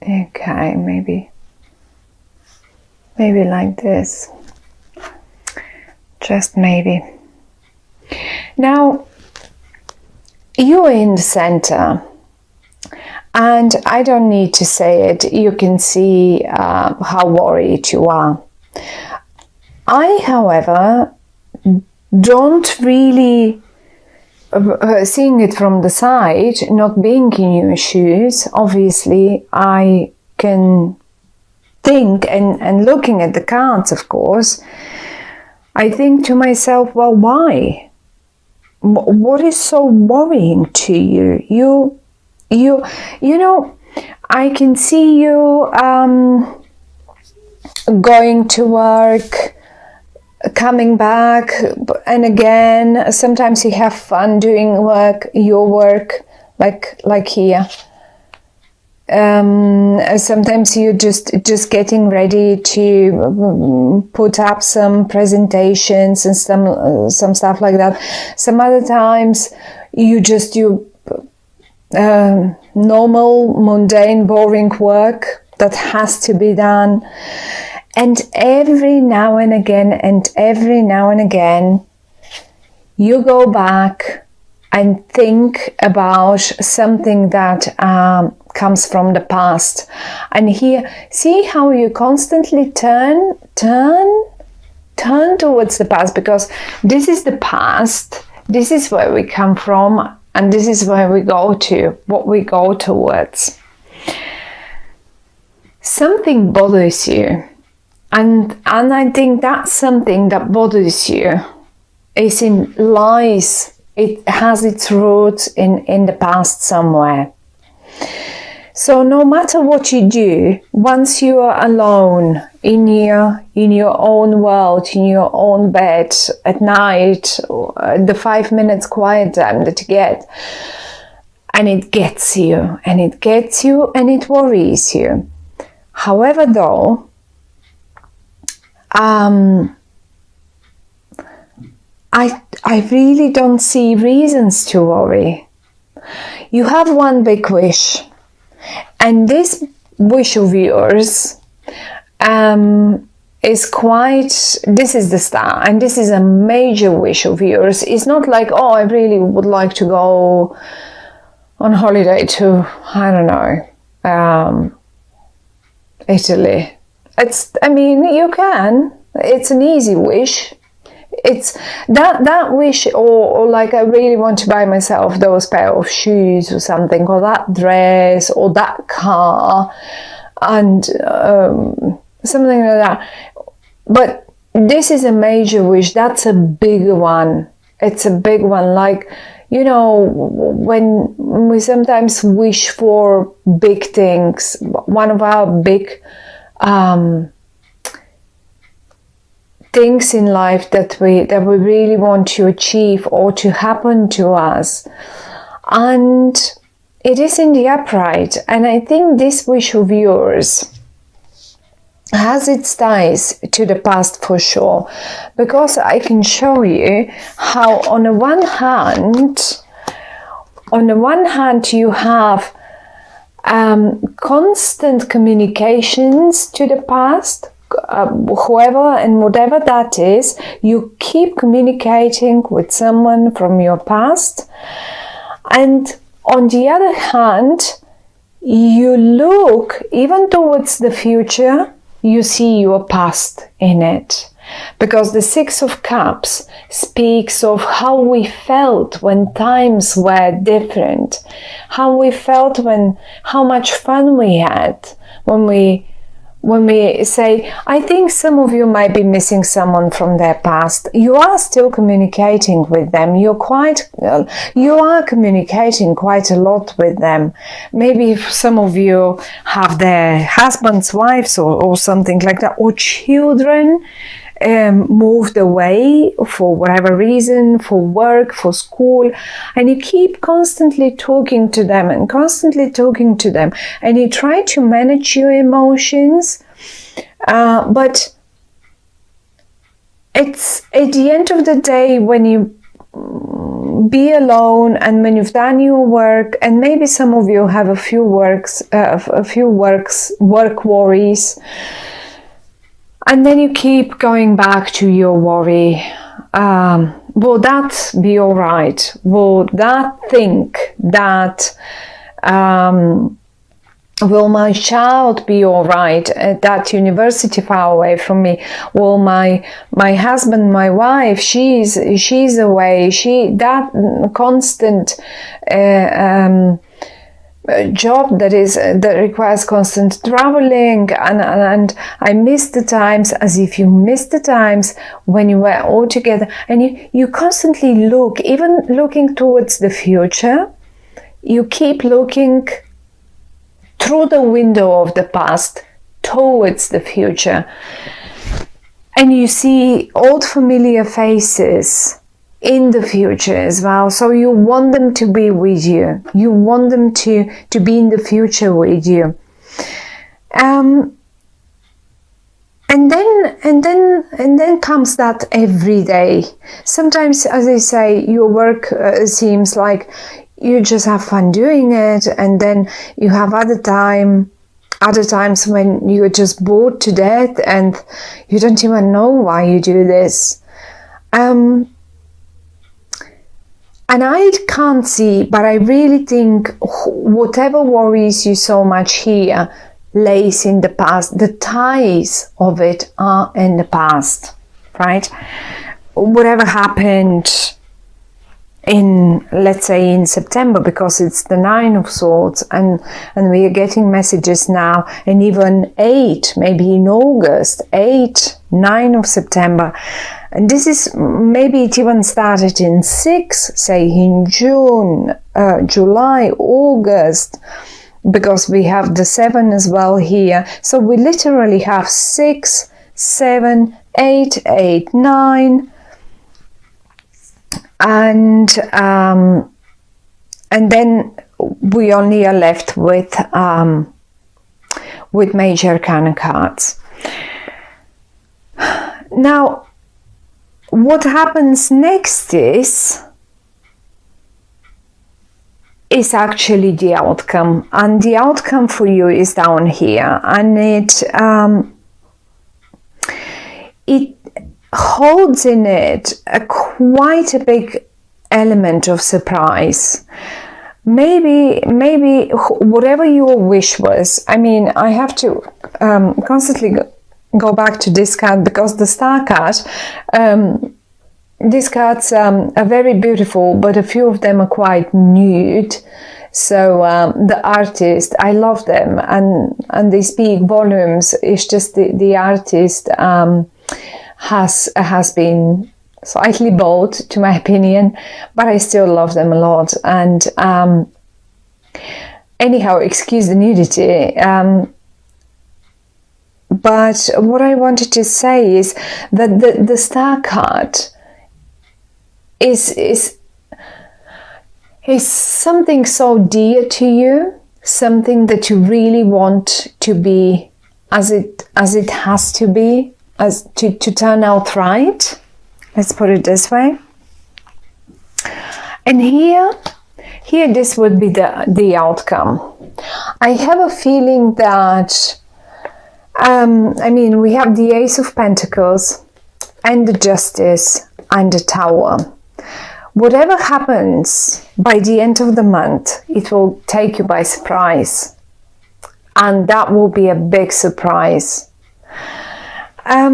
Okay, maybe like this. Just maybe. Now, you're in the center, and I don't need to say it. You can see how worried you are. I, however, don't really, seeing it from the side, not being in your shoes, obviously I can think, and looking at the cards, of course, I think to myself, well, why? What is so worrying to you? You know, I can see you going to work, coming back, and again, sometimes you have fun doing your work, like here. Sometimes you just getting ready to put up some presentations and some stuff like that. Some other times you normal, mundane, boring work that has to be done. And every now and again, you go back and think about something that comes from the past. And here, see how you constantly turn towards the past, because this is the past, this is where we come from, and this is where we go to, what we go towards. Something bothers you. And I think that's something that bothers you lies. It has its roots in the past somewhere. So no matter what you do, once you are alone in your own world, in your own bed at night, the 5 minutes quiet time that you get, and it gets you, and it worries you. However, though, I really don't see reasons to worry. You have one big wish, and this wish of yours is this is the star, and this is a major wish of yours. It's not like, oh, I really would like to go on holiday to, I don't know, Italy. You can. It's an easy wish. It's that wish, or like, I really want to buy myself those pair of shoes or something, or that dress, or that car, and something like that. But this is a major wish. That's a bigger one. It's a big one. Like, you know, when we sometimes wish for big things, one of our big things in life that we really want to achieve or to happen to us, and it is in the upright. And I think this wish of yours has its ties to the past for sure, because I can show you how on the one hand you have constant communications to the past. Whoever and whatever that is, you keep communicating with someone from your past. And on the other hand, you look even towards the future, you see your past in it. Because the Six of Cups speaks of how we felt when times were different, how we felt how much fun we had when we say, I think some of you might be missing someone from their past. You are still communicating with them. You are communicating quite a lot with them. Maybe some of you have their husbands, wives, or something like that, or children moved away for whatever reason, for work, for school, and you keep constantly talking to them, and you try to manage your emotions, but it's at the end of the day, when you be alone, and when you've done your work, and maybe some of you have a few work worries, and then you keep going back to your worry. Will that be all right? Will that think that will my child be all right at that university far away from me? Will my husband, my wife, she's away, that constant job that requires constant traveling, and I miss the times, as if you miss the times when you were all together, and you constantly look, even looking towards the future, you keep looking through the window of the past towards the future, and you see old familiar faces in the future as well. So you want them to be with you. You want them to be in the future with you. And then comes that every day. Sometimes, as I say, your work seems like you just have fun doing it, and then you have other times when you're just bored to death and you don't even know why you do this. And I can't see, but I really think whatever worries you so much here lays in the past. The ties of it are in the past, right? Whatever happened in, let's say, in September, because it's the 9 of Swords, and we are getting messages now, and even 8, maybe in August, 8, 9 of September. And this is, maybe it even started in 6, say in June, July, August, because we have the 7 as well here. So we literally have 6, 7, 8, 8, 9, and then we only are left with Major Arcana cards. Now, what happens next is actually the outcome, and the outcome for you is down here, and it holds in it quite a big element of surprise. Maybe whatever your wish was. I mean, I have to constantly go back to this card, because the Star card, these cards are very beautiful, but a few of them are quite nude. So the artist, I love them, and they speak volumes. It's just the artist has been slightly bold, to my opinion, but I still love them a lot. And anyhow, excuse the nudity. But what I wanted to say is that the Star card is something so dear to you, something that you really want to be as it has to be, as to turn out right. Let's put it this way. And here this would be the outcome. I have a feeling that I mean, we have the Ace of Pentacles and the Justice and the Tower. Whatever happens by the end of the month, it will take you by surprise, and that will be a big surprise. I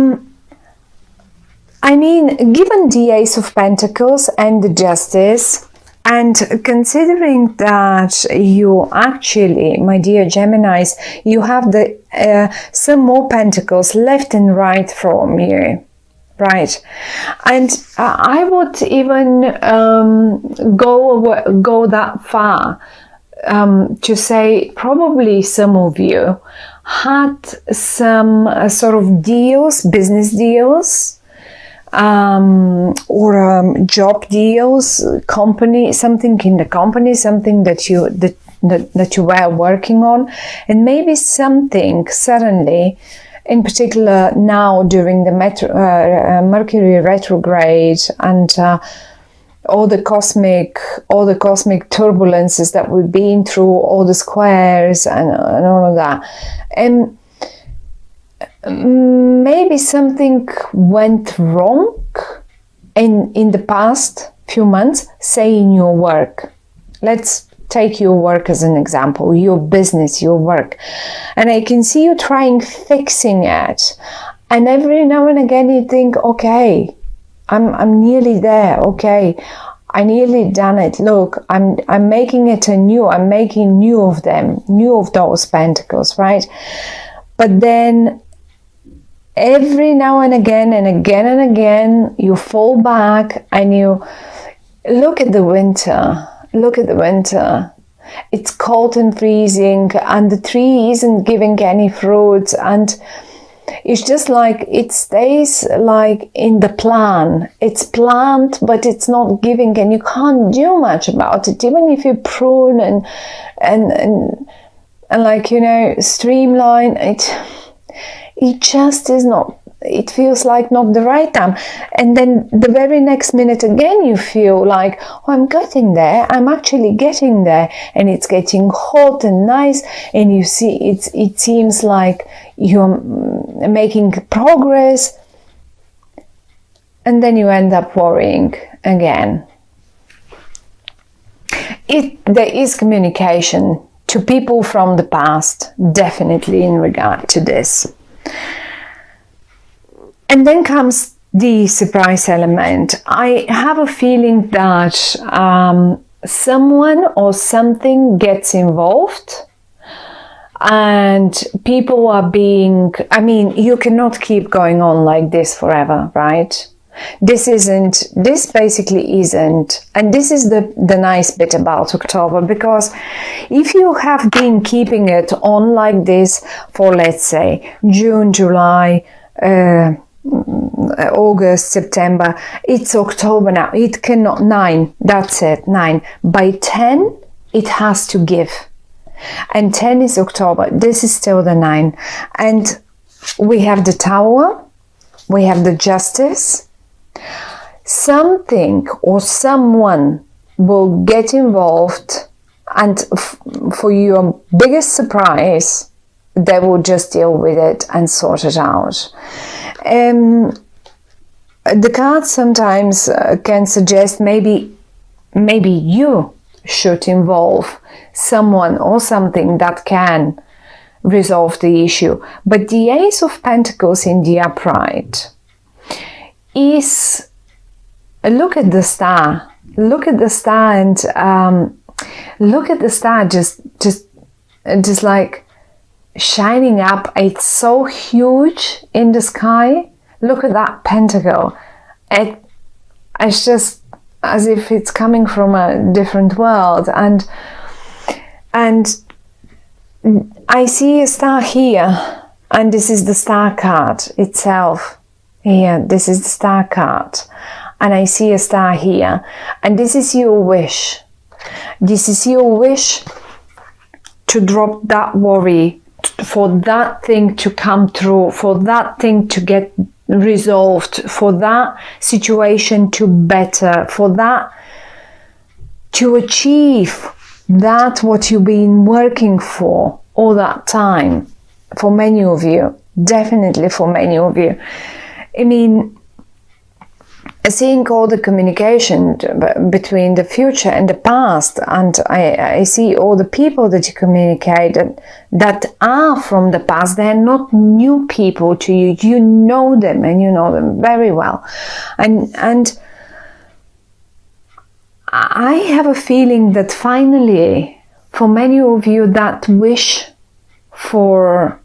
mean, given the Ace of Pentacles and the Justice, and considering that you actually, my dear Geminis, you have some more pentacles left and right from you, right? And I would even go that far to say probably some of you had some sort of deals, business deals, or job deals, company, something in the company, something that you were working on, and maybe something suddenly, in particular now during the Mercury retrograde, and all the cosmic turbulences that we've been through, all the squares and all of that. And maybe something went wrong in the past few months, say in your work. Let's take your work as an example, your business, your work. And I can see you trying fixing it. And every now and again you think, okay, I'm nearly there. Okay, I nearly done it. Look, I'm making it anew. I'm making new of them, new of those pentacles, right? But then every now and again and again and again, you fall back and you look at the winter. Look at the winter. It's cold and freezing, and the tree isn't giving any fruits, and it's just like it stays like in the plan. It's planned, but it's not giving, and you can't do much about it. Even if you prune and like, you know, streamline it, it just is not. It feels like not the right time. And then the very next minute again, you feel like, oh, I'm getting there. I'm actually getting there. And it's getting hot and nice. And you see, it seems like you're making progress. And then you end up worrying again. There is communication to people from the past, definitely in regard to this. And then comes the surprise element. I have a feeling that someone or something gets involved, and people are being, I mean, you cannot keep going on like this forever, right? This basically isn't. And this is the nice bit about October, because if you have been keeping it on like this for, let's say, June, July, August, September, it's October now. It cannot, 9, that's it, 9. By 10, it has to give. And 10 is October. This is still the 9. And we have the Tower, we have the Justice. Something or someone will get involved, and for your biggest surprise, they will just deal with it and sort it out. The cards sometimes can suggest maybe you should involve someone or something that can resolve the issue. But the Ace of Pentacles in the upright is, look at the star. Look at the star, and look at the star just like shining up. It's so huge in the sky. Look at that pentacle. It's just as if it's coming from a different world. And I see a star here, and this is the star card itself. Here, this is the star card. And I see a star here. And this is your wish. This is your wish to drop that worry, for that thing to come through, for that thing to get resolved, for that situation to better, for that to achieve that what you've been working for all that time. For many of you, definitely for many of you. I mean, seeing all the communication between the future and the past, and I see all the people that you communicate that are from the past. They're not new people to you. You know them, and you know them very well. And I have a feeling that finally, for many of you, that wish for,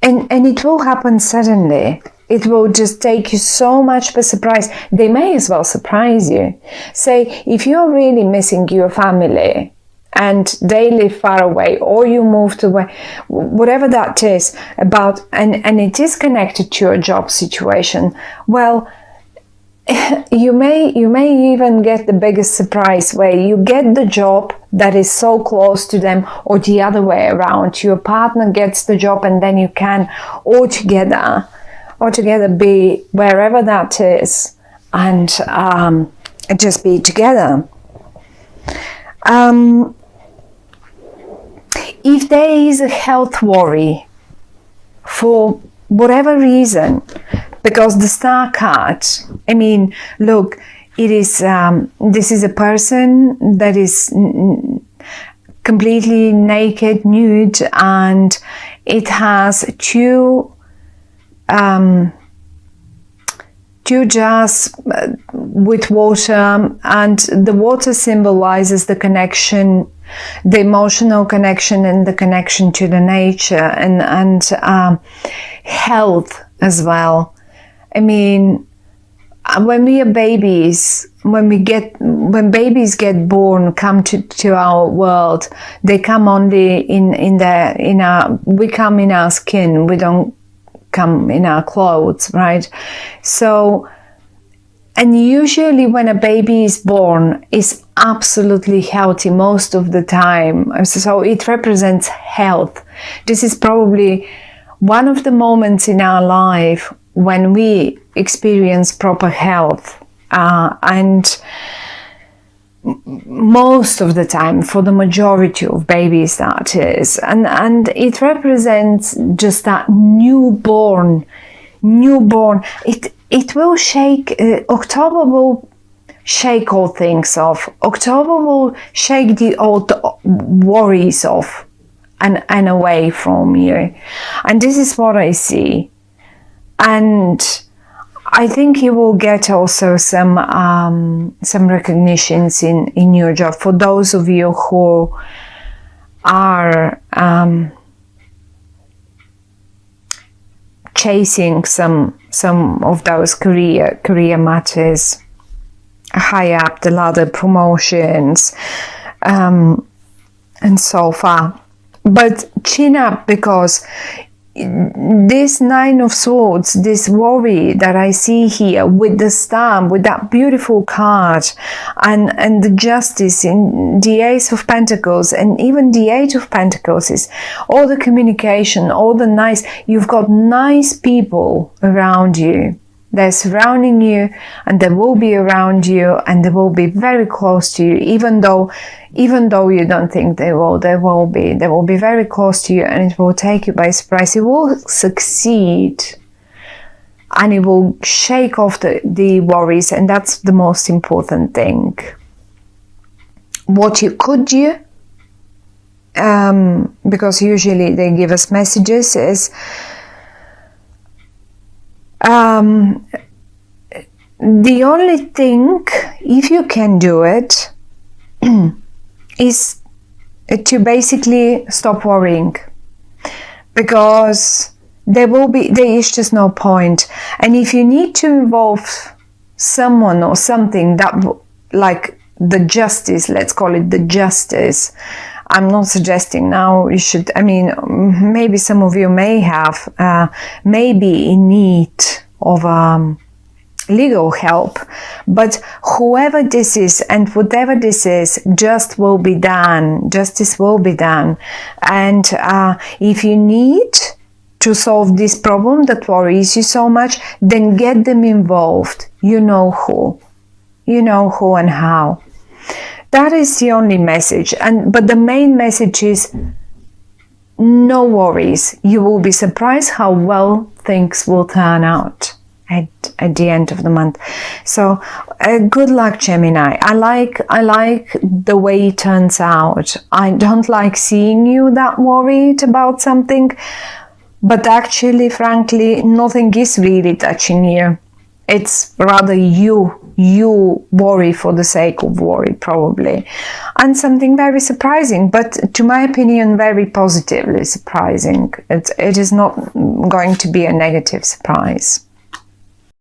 and it will happen suddenly. It will just take you so much by surprise. They may as well surprise you. Say, if you're really missing your family and they live far away, or you moved away, whatever that is about, and it is connected to your job situation, well, you may even get the biggest surprise where you get the job that is so close to them, or the other way around. Your partner gets the job, and then you can altogether be wherever that is, and just be together. If there is a health worry for whatever reason, because the star card, I mean, look, it is this is a person that is completely naked, nude, and it has two jars with water, and the water symbolizes the connection, the emotional connection, and the connection to the nature, and health as well. I mean, when we are babies, when babies get born, come to our world, they come only we come in our skin. We don't come in our clothes, right? So, and usually when a baby is born, is absolutely healthy most of the time. So it represents health. This is probably one of the moments in our life when we experience proper health, and most of the time, for the majority of babies, that is, and it represents just that newborn. It will shake. October will shake all things off. October will shake the old worries off and away from you. And this is what I see. And I think you will get also some recognitions in your job for those of you who are chasing some of those career matters, high up the ladder, promotions, and so far. But chin up, because this Nine of Swords, this worry that I see here with the star, with that beautiful card, and the Justice in the Ace of Pentacles, and even the Eight of Pentacles, is all the communication, all the nice, you've got nice people around you. They're surrounding you, and they will be around you, and they will be very close to you, even though you don't think they will be very close to you, and it will take you by surprise. It will succeed, and it will shake off the worries, and that's the most important thing. What you could do, because usually they give us messages, is the only thing, if you can do it, is to basically stop worrying, because there is just no point. And if you need to involve someone or something that, like the Justice, let's call it the Justice, I'm not suggesting now you should, I mean, maybe some of you may have, maybe in need of legal help, but whoever this is and whatever this is, justice will be done. And if you need to solve this problem that worries you so much, then get them involved. You know who and how. That is the only message. But the main message is no worries. You will be surprised how well things will turn out at the end of the month. So good luck, Gemini. I like the way it turns out. I don't like seeing you that worried about something, but actually, frankly, nothing is really touching you. It's rather you worry for the sake of worry, probably. And something very surprising, but to my opinion, very positively surprising. It is not going to be a negative surprise.